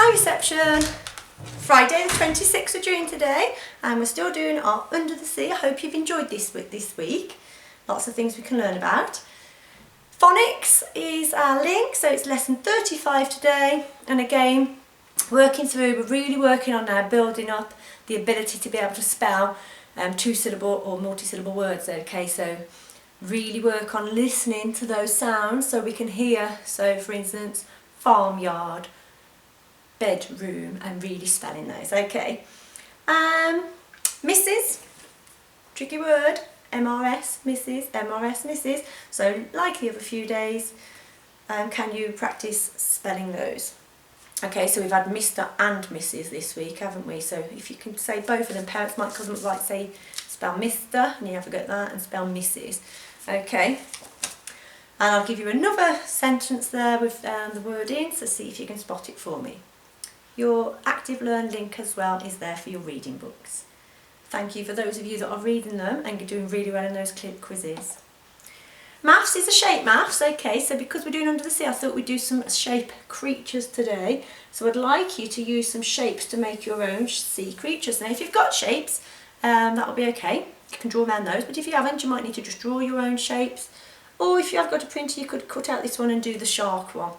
Hi reception! Friday the 26th of June today, and we're still doing our Under the Sea. I hope you've enjoyed this week. Lots of things we can learn about. Phonics is our link, so it's lesson 35 today, and again we're really working on now building up the ability to be able to spell two-syllable or multi-syllable words, okay? So really work on listening to those sounds so we can hear. So for instance, farmyard, bedroom, and really spelling those, okay? Mrs, tricky word, MRS, Mrs, MRS, Mrs. So like the other few days, can you practice spelling those? Okay, so we've had Mr and Mrs this week, haven't we? So if you can say both of them, parents might say spell Mr, and you have a go at that, and spell Mrs. Okay, and I'll give you another sentence there with the word in, so see if you can spot it for me. Your Active Learn link as well is there for your reading books. Thank you for those of you that are reading them and you're doing really well in those quizzes. Maths is a shape maths, okay, so because we're doing Under the Sea, I thought we'd do some shape creatures today. So I'd like you to use some shapes to make your own sea creatures. Now if you've got shapes, that'll be okay. You can draw around those, but if you haven't, you might need to just draw your own shapes. Or if you have got a printer, you could cut out this one and do the shark one.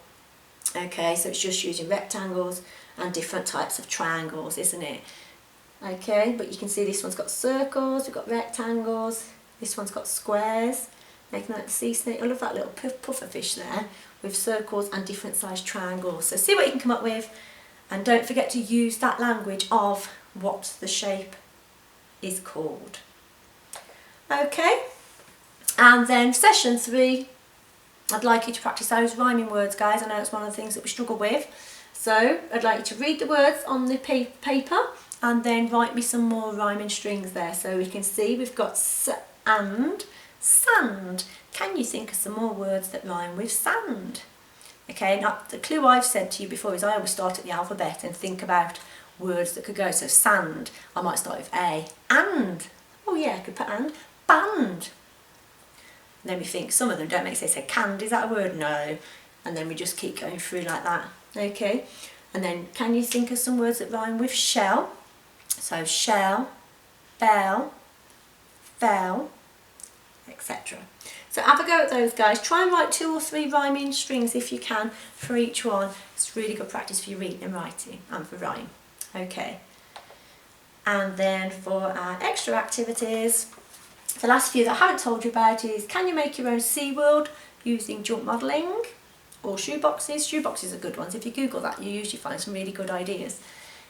Okay, so it's just using rectangles and different types of triangles, isn't it? Okay, but you can see this one's got circles, we've got rectangles, this one's got squares, making like the sea snake. I love that little puffer fish there with circles and different sized triangles. So see what you can come up with, and don't forget to use that language of what the shape is called. Okay, and then session 3, I'd like you to practice those rhyming words, guys. I know it's one of the things that we struggle with. So I'd like you to read the words on the paper and then write me some more rhyming strings there. So we can see we've got s and sand. Can you think of some more words that rhyme with sand? Okay, now the clue I've said to you before is I always start at the alphabet and think about words that could go. So sand, I might start with A. And, oh yeah, I could put and. Band. And then we think some of them don't make sense. Say canned, is that a word? No. And then we just keep going through like that. Okay, and then can you think of some words that rhyme with shell? So shell, bell, fell, etc. So have a go at those, guys. Try and write 2 or 3 rhyming strings if you can for each one. It's really good practice for your reading and writing and for rhyme. Okay, and then for our extra activities, the last few that I haven't told you about is, can you make your own sea world using jump modelling? Or shoeboxes. Shoeboxes are good ones. If you Google that, you usually find some really good ideas.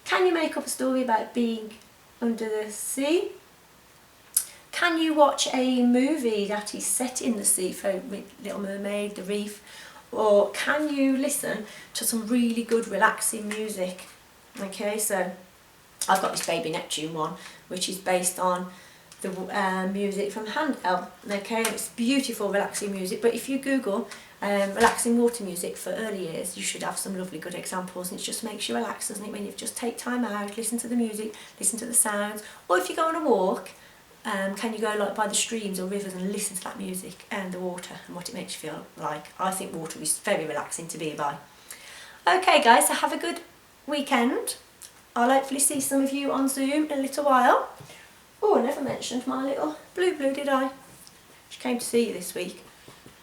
Can you make up a story about being under the sea? Can you watch a movie that is set in the sea, for Little Mermaid, The Reef? Or can you listen to some really good relaxing music? Okay, so I've got this Baby Neptune one, which is based on the music from Handel. Okay, and it's beautiful relaxing music, but if you Google relaxing water music for early years, you should have some lovely good examples, and it just makes you relax, doesn't it, when you just take time out, listen to the music, listen to the sounds. Or if you go on a walk, can you go like by the streams or rivers and listen to that music and the water and what it makes you feel like? I think water is very relaxing to be by. Okay guys, so have a good weekend. I'll hopefully see some of you on Zoom in a little while. Oh, I never mentioned my little Blue, did I? She came to see you this week.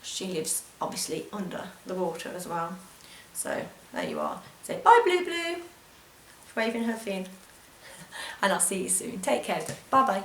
She lives obviously under the water as well. So there you are. Say bye Blue. She's waving her fin. And I'll see you soon. Take care. Bye bye.